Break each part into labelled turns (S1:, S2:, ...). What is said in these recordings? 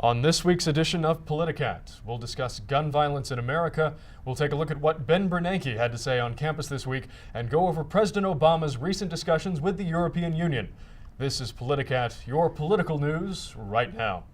S1: On this week's edition of Politicat, we'll discuss gun violence in America, we'll take a look at what Ben Bernanke had to say on campus this week, and go over President Obama's recent discussions with the European Union. This is Politicat, your political news right now.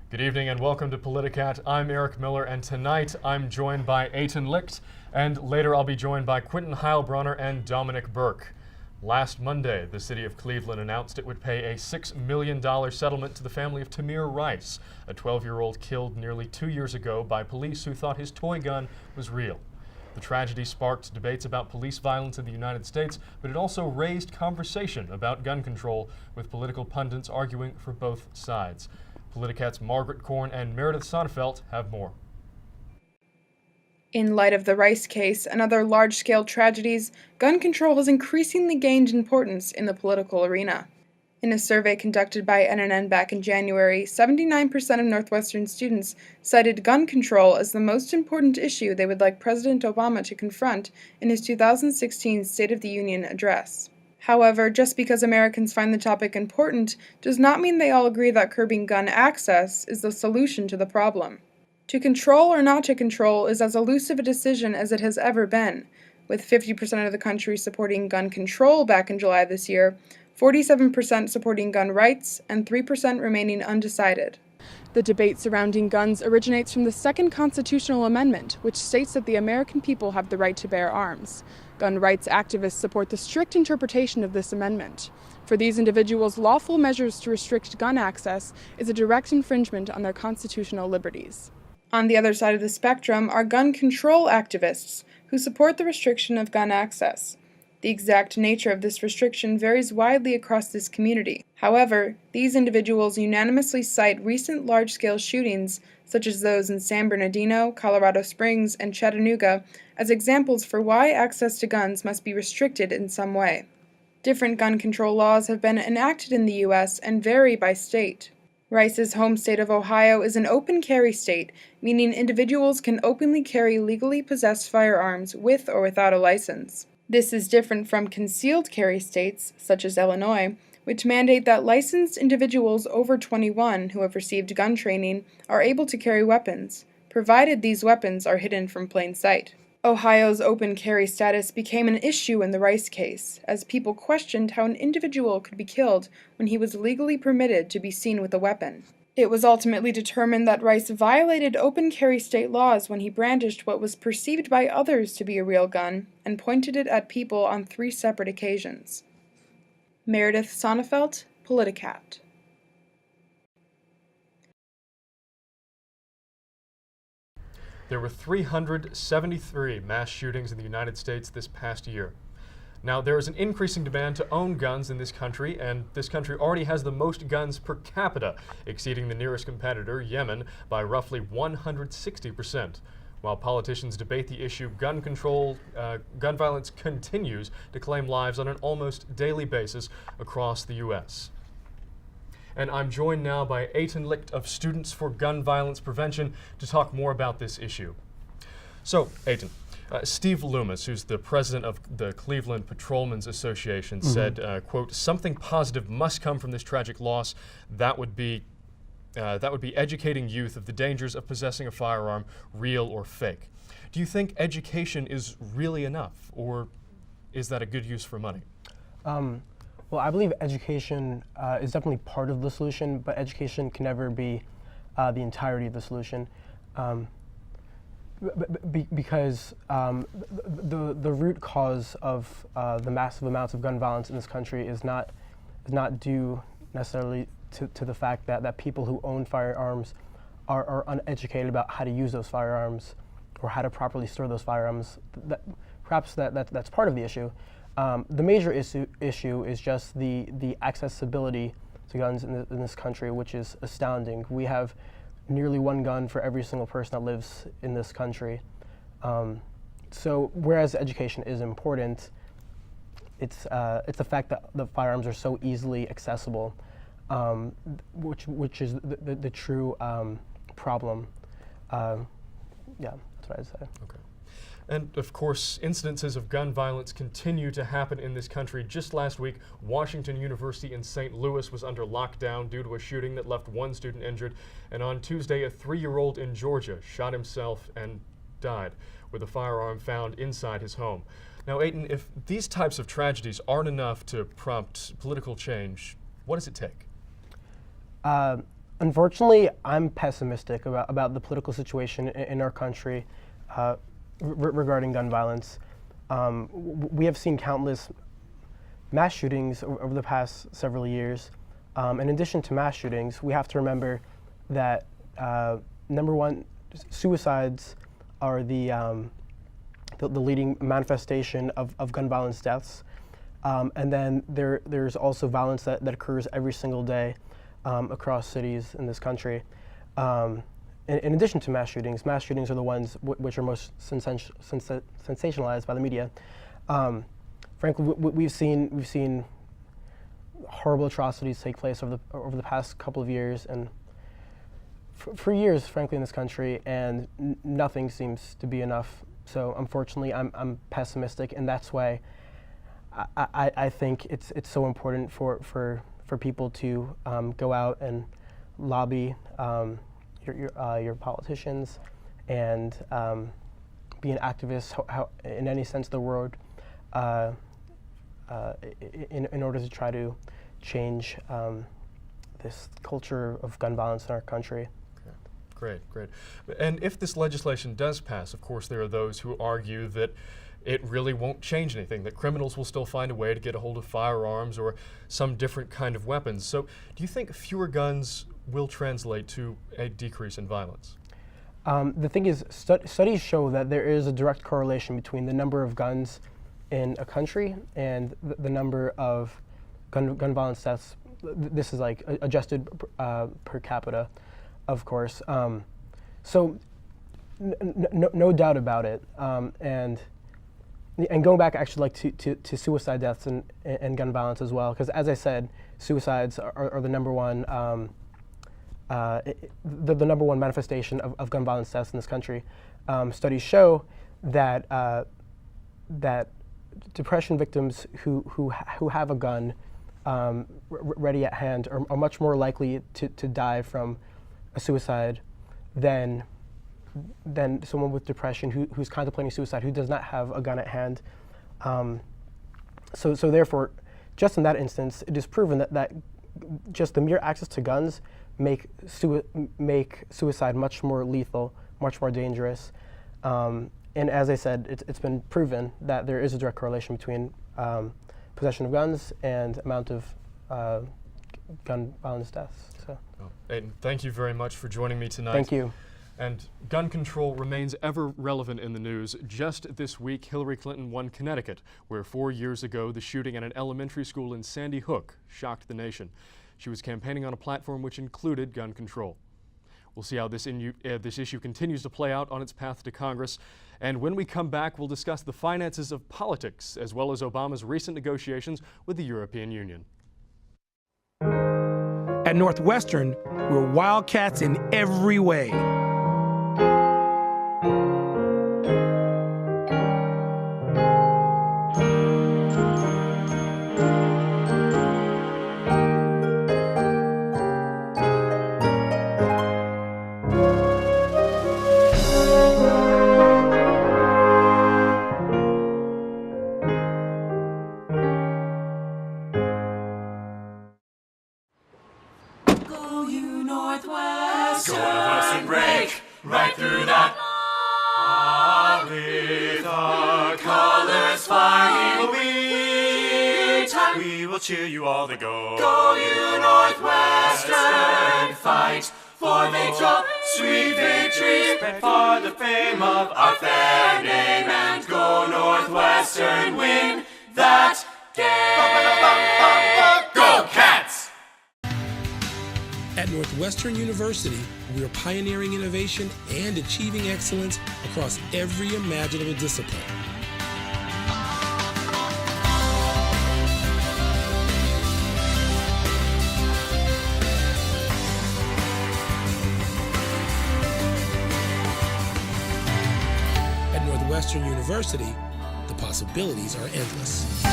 S1: Good evening and welcome to Politicat. I'm Eric Miller, and tonight I'm joined by Eitan Licht, and later I'll be joined by Quentin Heilbronner and Dominic Burke. Last Monday, the city of Cleveland announced it would pay a $6 million settlement to the family of Tamir Rice, a 12-year-old killed nearly 2 years ago by police who thought his toy gun was real. The tragedy sparked debates about police violence in the United States, but it also raised conversation about gun control, with political pundits arguing for both sides. Politicat's Margaret Korn and Meredith Sonnefeld have more.
S2: In light of the Rice case and other large-scale tragedies, gun control has increasingly gained importance in the political arena. In a survey conducted by NNN back in January, 79% of Northwestern students cited gun control as the most important issue they would like President Obama to confront in his 2016 State of the Union address. However, just because Americans find the topic important does not mean they all agree that curbing gun access is the solution to the problem. To control or not to control is as elusive a decision as it has ever been, with 50% of the country supporting gun control back in July this year, 47% supporting gun rights, and 3% remaining undecided. The debate surrounding guns originates from the Second Constitutional Amendment, which states that the American people have the right to bear arms. Gun rights activists support the strict interpretation of this amendment. For these individuals, lawful measures to restrict gun access is a direct infringement on their constitutional liberties. On the other side of the spectrum are gun control activists, who support the restriction of gun access. The exact nature of this restriction varies widely across this community. However, these individuals unanimously cite recent large-scale shootings, such as those in San Bernardino, Colorado Springs, and Chattanooga, as examples for why access to guns must be restricted in some way. Different gun control laws have been enacted in the U.S. and vary by state. Rice's home state of Ohio is an open carry state, meaning individuals can openly carry legally possessed firearms with or without a license. This is different from concealed carry states, such as Illinois, which mandate that licensed individuals over 21 who have received gun training are able to carry weapons, provided these weapons are hidden from plain sight. Ohio's open carry status became an issue in the Rice case, as people questioned how an individual could be killed when he was legally permitted to be seen with a weapon. It was ultimately determined that Rice violated open carry state laws when he brandished what was perceived by others to be a real gun and pointed it at people on 3 separate occasions. Meredith Sonnefeld, Politicat.
S1: There were 373 mass shootings in the United States this past year. Now, there is an increasing demand to own guns in this country, and this country already has the most guns per capita, exceeding the nearest competitor, Yemen, by roughly 160%. While politicians debate the issue, gun violence continues to claim lives on an almost daily basis across the U.S. And I'm joined now by Eitan Licht of Students for Gun Violence Prevention to talk more about this issue. So, Eitan, Steve Loomis, who's the president of the Cleveland Patrolmen's Association, said, quote, "Something positive must come from this tragic loss. That would be educating youth of the dangers of possessing a firearm, real or fake." Do you think education is really enough, or is that a good use for money?
S3: Well, I believe education is definitely part of the solution, but education can never be the entirety of the solution. Because the root cause of the massive amounts of gun violence in this country is not due necessarily to the fact that people who own firearms are uneducated about how to use those firearms or how to properly store those firearms. Perhaps that's part of the issue. The major issue is just the accessibility to guns in this country, which is astounding. We have nearly 1 gun for every single person that lives in this country. So whereas education is important, it's the fact that the firearms are so easily accessible. which is the true problem. Yeah, that's what I'd say.
S1: Okay. And of course, incidences of gun violence continue to happen in this country. Just last week, Washington University in St. Louis was under lockdown due to a shooting that left one student injured. And on Tuesday, a 3-year-old in Georgia shot himself and died with a firearm found inside his home. Now, Aiton, if these types of tragedies aren't enough to prompt political change, what does it take?
S3: Unfortunately, I'm pessimistic about the political situation in our country regarding gun violence. We have seen countless mass shootings over the past several years. In addition to mass shootings, we have to remember that number one, suicides are the leading manifestation of gun violence deaths. And then there's also violence that occurs every single day across cities in this country. In addition to mass shootings are the ones which are most sensationalized by the media. Frankly, we've seen horrible atrocities take place over the past couple of years, and for years, frankly, in this country, and nothing seems to be enough. So, unfortunately, I'm pessimistic, and that's why I think it's so important for people to go out and lobby your politicians and be an activist in any sense of the word in order to try to change this culture of gun violence in our country.
S1: Great. And if this legislation does pass, of course, there are those who argue that it really won't change anything, that criminals will still find a way to get a hold of firearms or some different kind of weapons. So do you think fewer guns will translate to a decrease in violence?
S3: The thing is, studies show that there is a direct correlation between the number of guns in a country and the number of gun violence deaths. This is like adjusted per capita, of course. So no doubt about it. And going back actually like to suicide deaths and gun violence as well, because as I said, suicides are the number one the number one manifestation of gun violence deaths in this country. Studies show that that depression victims who have a gun ready at hand are much more likely to die from a suicide than someone with depression who's contemplating suicide who does not have a gun at hand. So therefore, just in that instance, it is proven that just the mere access to guns make suicide much more lethal, much more dangerous. And as I said, it's been proven that there is a direct correlation between possession of guns and amount of gun violence deaths. So.
S1: Aiton, thank you very much for joining me tonight.
S3: Thank you.
S1: And gun control remains ever relevant in the news. Just this week, Hillary Clinton won Connecticut, where 4 years ago the shooting at an elementary school in Sandy Hook shocked the nation. She was campaigning on a platform which included gun control. We'll see how this issue continues to play out on its path to Congress. And when we come back, we'll discuss the finances of politics, as well as Obama's recent negotiations with the European Union.
S4: At Northwestern, we're wildcats in every way.
S5: Northwestern break right through that. With our colors flying, we will cheer you all to go. Go you Northwestern, fight for victory, sweet victory, for the fame of our fair name, and go Northwestern, win that game. Go Cats!
S4: At Northwestern University, we are pioneering innovation and achieving excellence across every imaginable discipline. Northwestern University, the possibilities are endless.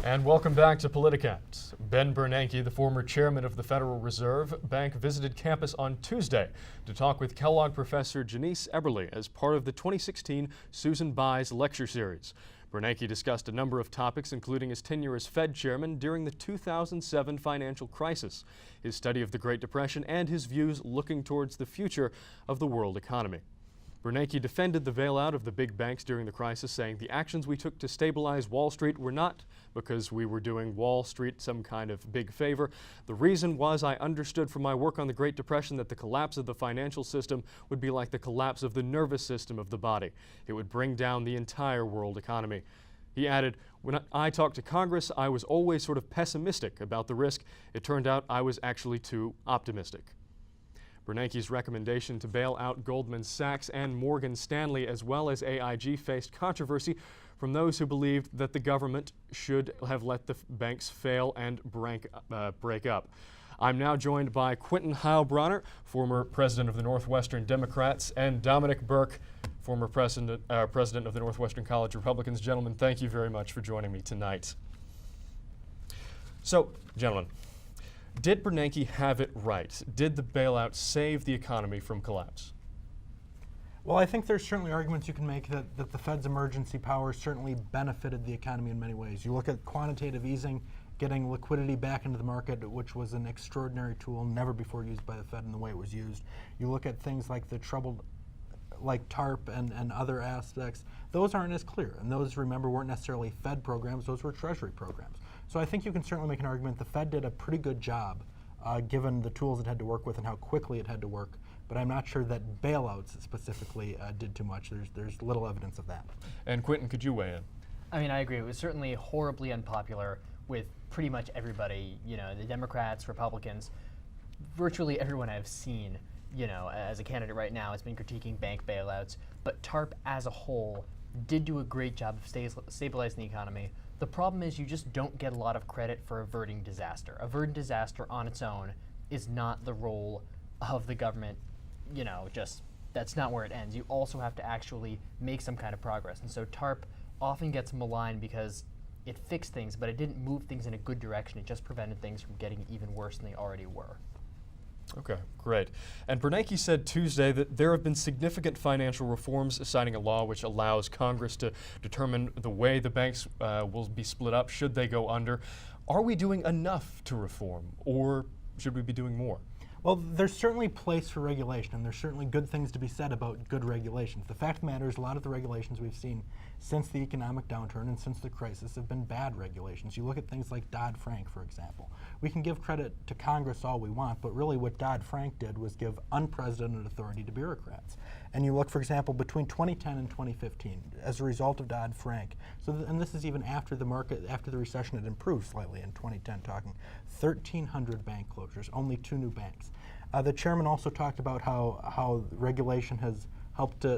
S1: And welcome back to Politicat. Ben Bernanke, the former chairman of the Federal Reserve Bank, visited campus on Tuesday to talk with Kellogg professor Janice Eberly as part of the 2016 Susan Byes lecture series. Bernanke discussed a number of topics, including his tenure as Fed chairman during the 2007 financial crisis, his study of the Great Depression, and his views looking towards the future of the world economy. Bernanke defended the bailout of the big banks during the crisis, saying the actions we took to stabilize Wall Street were not because we were doing Wall Street some kind of big favor. The reason was I understood from my work on the Great Depression that the collapse of the financial system would be like the collapse of the nervous system of the body. It would bring down the entire world economy. He added, when I talked to Congress, I was always sort of pessimistic about the risk. It turned out I was actually too optimistic. Bernanke's recommendation to bail out Goldman Sachs and Morgan Stanley, as well as AIG, faced controversy from those who believed that the government should have let the banks fail and break up. I'm now joined by Quentin Heilbronner, former president of the Northwestern Democrats, and Dominic Burke, former president of the Northwestern College Republicans. Gentlemen, thank you very much for joining me tonight. So, gentlemen, did Bernanke have it right? Did the bailout save the economy from collapse?
S6: Well, I think there's certainly arguments you can make that the Fed's emergency powers certainly benefited the economy in many ways. You look at quantitative easing, getting liquidity back into the market, which was an extraordinary tool never before used by the Fed in the way it was used. You look at things like the troubled, like TARP and other aspects, those aren't as clear. And those, remember, weren't necessarily Fed programs, those were Treasury programs. So I think you can certainly make an argument the Fed did a pretty good job given the tools it had to work with and how quickly it had to work. But I'm not sure that bailouts specifically did too much. There's little evidence of that.
S1: And Quentin, could you weigh in?
S7: I mean, I agree. It was certainly horribly unpopular with pretty much everybody, the Democrats, Republicans, virtually everyone I've seen, as a candidate right now has been critiquing bank bailouts. But TARP as a whole did do a great job of stabilizing the economy. The problem is you just don't get a lot of credit for averting disaster. Averting disaster on its own is not the role of the government, that's not where it ends. You also have to actually make some kind of progress. And so TARP often gets maligned because it fixed things, but it didn't move things in a good direction. It just prevented things from getting even worse than they already were.
S1: Okay, great. And Bernanke said Tuesday that there have been significant financial reforms, signing a law which allows Congress to determine the way the banks will be split up should they go under. Are we doing enough to reform, or should we be doing more?
S6: Well, there's certainly place for regulation, and there's certainly good things to be said about good regulations. The fact of the matter is a lot of the regulations we've seen since the economic downturn and since the crisis have been bad regulations. You look at things like Dodd-Frank, for example. We can give credit to Congress all we want, but really what Dodd-Frank did was give unprecedented authority to bureaucrats. And you look, for example, between 2010 and 2015, as a result of Dodd-Frank, and this is even after the recession had improved slightly in 2010, talking 1,300 bank closures, only 2 new banks. The chairman also talked about how regulation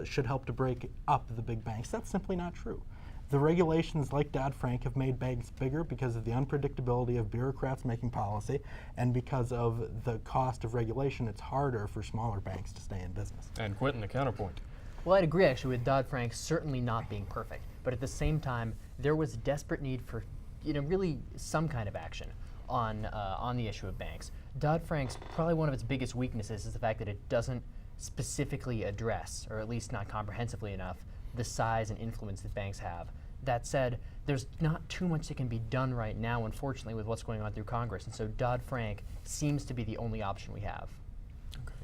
S6: should help to break up the big banks. That's simply not true. The regulations like Dodd-Frank have made banks bigger because of the unpredictability of bureaucrats making policy, and because of the cost of regulation, it's harder for smaller banks to stay in business.
S1: And Quentin, a counterpoint.
S7: Well, I'd agree actually with Dodd-Frank certainly not being perfect, but at the same time, there was desperate need for, really some kind of action on the issue of banks. Dodd-Frank's probably one of its biggest weaknesses is the fact that it doesn't specifically address, or at least not comprehensively enough, the size and influence that banks have. That said, there's not too much that can be done right now, unfortunately, with what's going on through Congress, and so Dodd-Frank seems to be the only option we have.
S1: Okay.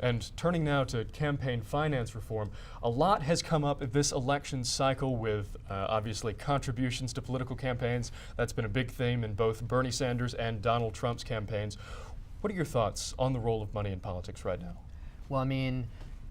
S1: And turning now to campaign finance reform, a lot has come up this election cycle with obviously contributions to political campaigns. That's been a big theme in both Bernie Sanders and Donald Trump's campaigns. What are your thoughts on the role of money in politics right now?
S7: Well, I mean,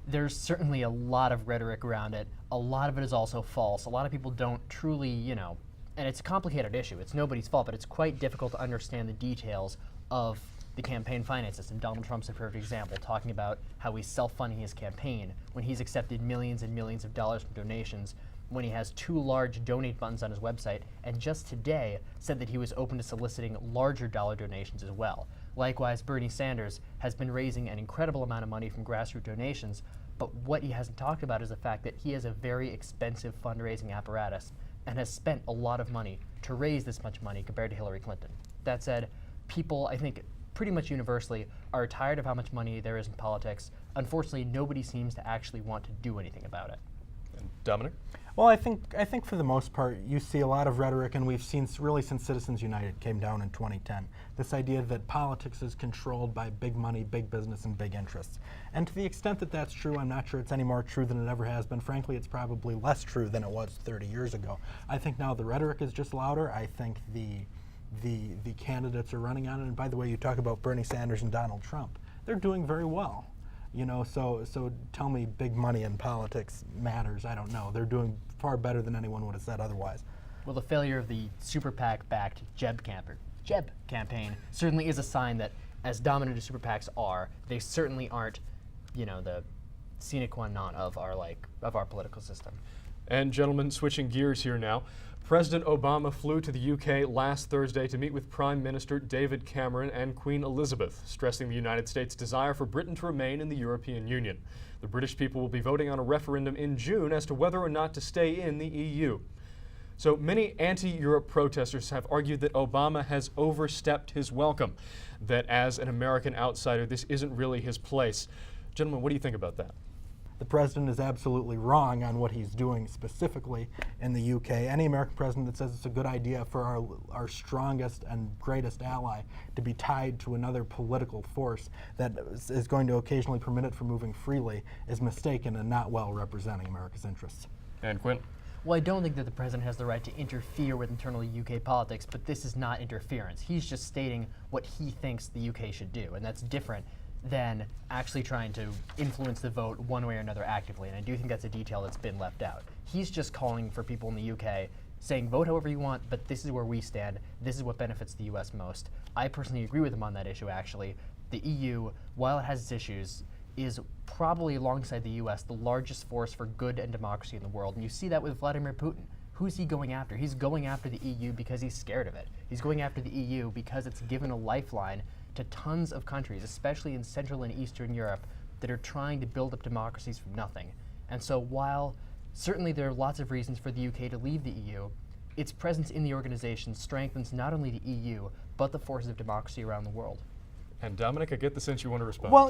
S7: there's certainly a lot of rhetoric around it. A lot of it is also false. A lot of people don't truly, and it's a complicated issue. It's nobody's fault, but it's quite difficult to understand the details of the campaign finance system. Donald Trump's a perfect example, talking about how he's self-funding his campaign when he's accepted millions and millions of dollars from donations, when he has 2 large donate buttons on his website, and just today said that he was open to soliciting larger dollar donations as well. Likewise, Bernie Sanders has been raising an incredible amount of money from grassroots donations, but what he hasn't talked about is the fact that he has a very expensive fundraising apparatus and has spent a lot of money to raise this much money compared to Hillary Clinton. That said, people, I think, pretty much universally are tired of how much money there is in politics. Unfortunately, nobody seems to actually want to do anything about it.
S1: And Dominic?
S6: Well, I think for the most part, you see a lot of rhetoric, and we've seen really since Citizens United came down in 2010, this idea that politics is controlled by big money, big business, and big interests. And to the extent that that's true, I'm not sure it's any more true than it ever has been. Frankly, it's probably less true than it was 30 years ago. I think now the rhetoric is just louder. I think the candidates are running on it. And by the way, you talk about Bernie Sanders and Donald Trump. They're doing very well. You know, so tell me big money in politics matters. I don't know. They're doing far better than anyone would have said otherwise.
S7: Well, the failure of the super PAC-backed Jeb campaign certainly is a sign that, as dominant as super PACs are, they certainly aren't, you know, the sine qua non of our political system.
S1: And gentlemen, switching gears here now. President Obama flew to the UK last Thursday to meet with Prime Minister David Cameron and Queen Elizabeth, stressing the United States' desire for Britain to remain in the European Union. The British people will be voting on a referendum in June as to whether or not to stay in the EU. So many anti-Europe protesters have argued that Obama has overstepped his welcome, that as an American outsider, this isn't really his place. Gentlemen, what do you think about that?
S6: The president is absolutely wrong on what he's doing specifically in the UK. Any American president that says it's a good idea for our strongest and greatest ally to be tied to another political force that is going to occasionally permit it from moving freely is mistaken and not well representing America's interests.
S1: And Quint?
S7: Well, I don't think that the president has the right to interfere with internal UK politics, but this is not interference. He's just stating what he thinks the UK should do, and that's different than actually trying to influence the vote one way or another actively, and I do think that's a detail that's been left out. He's just calling for people in the UK, saying vote however you want, but this is where we stand, this is what benefits the US most. I personally agree with him on that issue, actually. The EU, while it has its issues, is probably alongside the US the largest force for good and democracy in the world, and you see that with Vladimir Putin. Who's he going after? He's going after the EU because he's scared of it. He's going after the EU because it's given a lifeline to tons of countries, especially in Central and Eastern Europe, that are trying to build up democracies from nothing. And so while certainly there are lots of reasons for the UK to leave the EU, its presence in the organization strengthens not only the EU, but the forces of democracy around the world.
S1: And Dominic, I get the sense you want to respond.
S6: Well,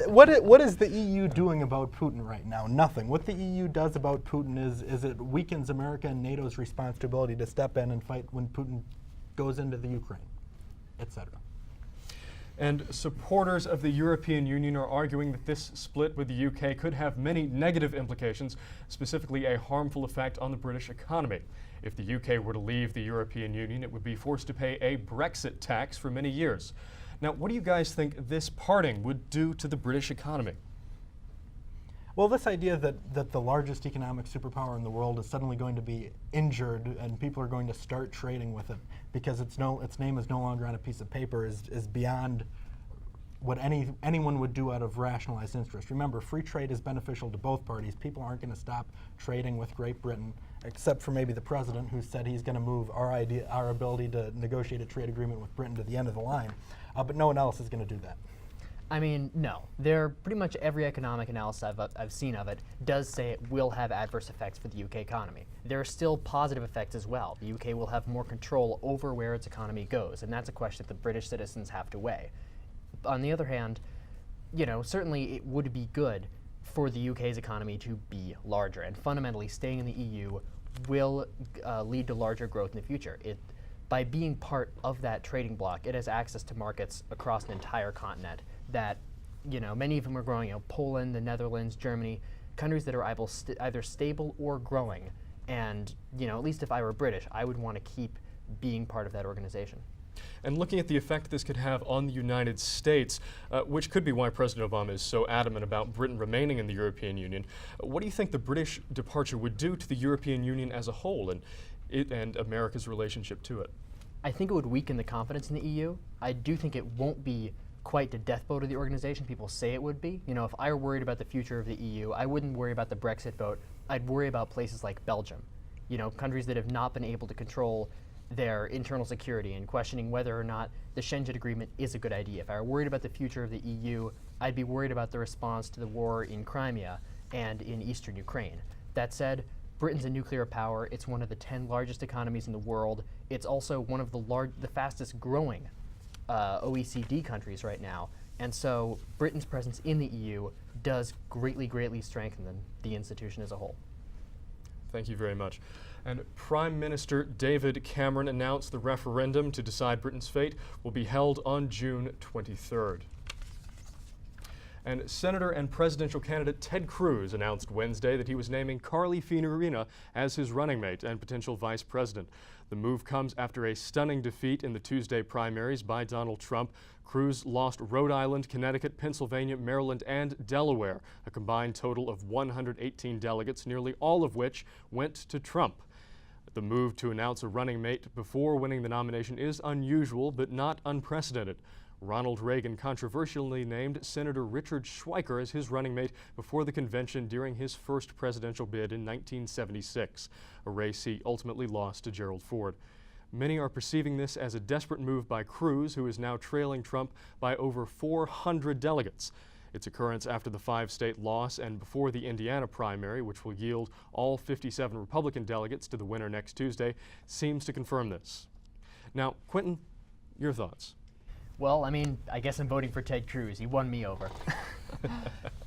S6: what is the EU doing about Putin right now? Nothing. What the EU does about Putin is it weakens America and NATO's responsibility to step in and fight when Putin goes into the Ukraine, etc.
S1: And supporters of the European Union are arguing that this split with the UK could have many negative implications, specifically a harmful effect on the British economy. If the UK were to leave the European Union, it would be forced to pay a Brexit tax for many years. Now, what do you guys think this parting would do to the British economy?
S6: Well, this idea that the largest economic superpower in the world is suddenly going to be injured and people are going to start trading with it because its name is no longer on a piece of paper is beyond what anyone would do out of rationalized interest. Remember, free trade is beneficial to both parties. People aren't going to stop trading with Great Britain, except for maybe the president, who said he's going to move our ability to negotiate a trade agreement with Britain to the end of the line. But no one else is going to do that.
S7: I mean, no. Pretty much every economic analysis I've seen of it does say it will have adverse effects for the UK economy. There are still positive effects as well. The UK will have more control over where its economy goes, and that's a question that the British citizens have to weigh. On the other hand, you know, certainly it would be good for the UK's economy to be larger, and fundamentally staying in the EU will lead to larger growth in the future. By being part of that trading bloc, it has access to markets across an entire continent that, you know, many of them are growing. You know, Poland, the Netherlands, Germany, countries that are either stable or growing. And, you know, at least if I were British, I would want to keep being part of that organization.
S1: And looking at the effect this could have on the United States, which could be why President Obama is so adamant about Britain remaining in the European Union, what do you think the British departure would do to the European Union as a whole and America's relationship to it?
S7: I think it would weaken the confidence in the EU. I do think it won't be quite the death blow to the organization people say it would be. You know, if I were worried about the future of the EU, I wouldn't worry about the Brexit vote. I'd worry about places like Belgium. You know, countries that have not been able to control their internal security and questioning whether or not the Schengen Agreement is a good idea. If I were worried about the future of the EU, I'd be worried about the response to the war in Crimea and in eastern Ukraine. That said, Britain's a nuclear power. It's one of the 10 largest economies in the world. It's also one of the fastest growing OECD countries right now. And so Britain's presence in the EU does greatly strengthen the institution as a whole.
S1: Thank you very much. And Prime Minister David Cameron announced the referendum to decide Britain's fate will be held on June 23rd. And Senator and presidential candidate Ted Cruz announced Wednesday that he was naming Carly Fiorina as his running mate and potential vice president. The move comes after a stunning defeat in the Tuesday primaries by Donald Trump. Cruz lost Rhode Island, Connecticut, Pennsylvania, Maryland, and Delaware, a combined total of 118 delegates, nearly all of which went to Trump. The move to announce a running mate before winning the nomination is unusual, but not unprecedented. Ronald Reagan controversially named Senator Richard Schweiker as his running mate before the convention during his first presidential bid in 1976, a race he ultimately lost to Gerald Ford. Many are perceiving this as a desperate move by Cruz, who is now trailing Trump by over 400 delegates. Its occurrence after the 5-state loss and before the Indiana primary, which will yield all 57 Republican delegates to the winner next Tuesday, seems to confirm this. Now, Quentin, your thoughts?
S7: Well, I mean, I guess I'm voting for Ted Cruz. He won me over.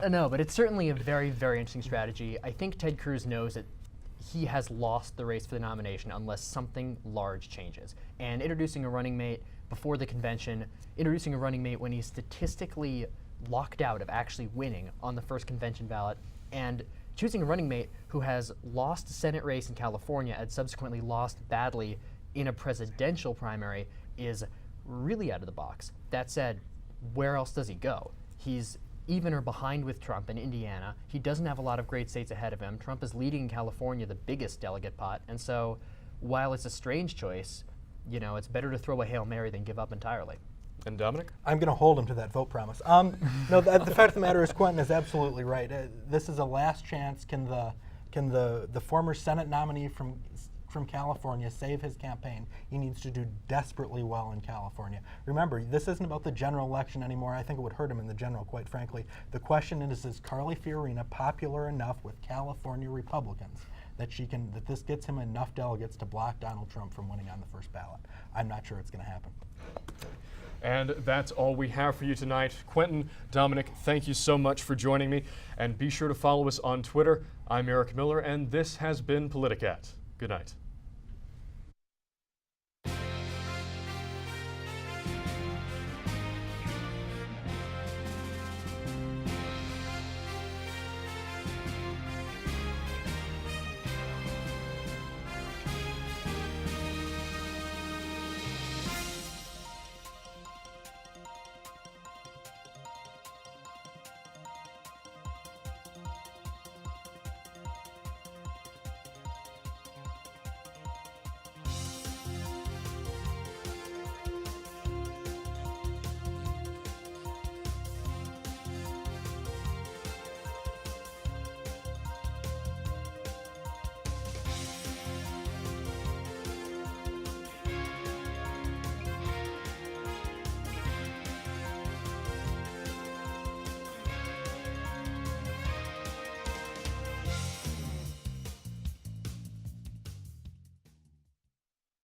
S7: No, but it's certainly a very interesting strategy. I think Ted Cruz knows that he has lost the race for the nomination unless something large changes. And introducing a running mate before the convention, introducing a running mate when he's statistically locked out of actually winning on the first convention ballot, and choosing a running mate who has lost the Senate race in California and subsequently lost badly in a presidential primary is really out of the box. That said, where else does he go? He's even or behind with Trump in Indiana. He doesn't have a lot of great states ahead of him. Trump is leading in California, the biggest delegate pot, and so while it's a strange choice, you know, it's better to throw a Hail Mary than give up entirely.
S1: And Dominic?
S6: I'm going to hold him to that vote promise. No, the fact of the matter is, Quentin is absolutely right. This is a last chance. Can the former Senate nominee from California save his campaign? He needs to do desperately well in California. Remember, this isn't about the general election anymore. I think it would hurt him in the general, quite frankly. The question is Carly Fiorina popular enough with California Republicans that this gets him enough delegates to block Donald Trump from winning on the first ballot? I'm not sure it's going to happen.
S1: And that's all we have for you tonight. Quentin, Dominic, thank you so much for joining me. And be sure to follow us on Twitter. I'm Eric Miller, and this has been Politicat. Good night.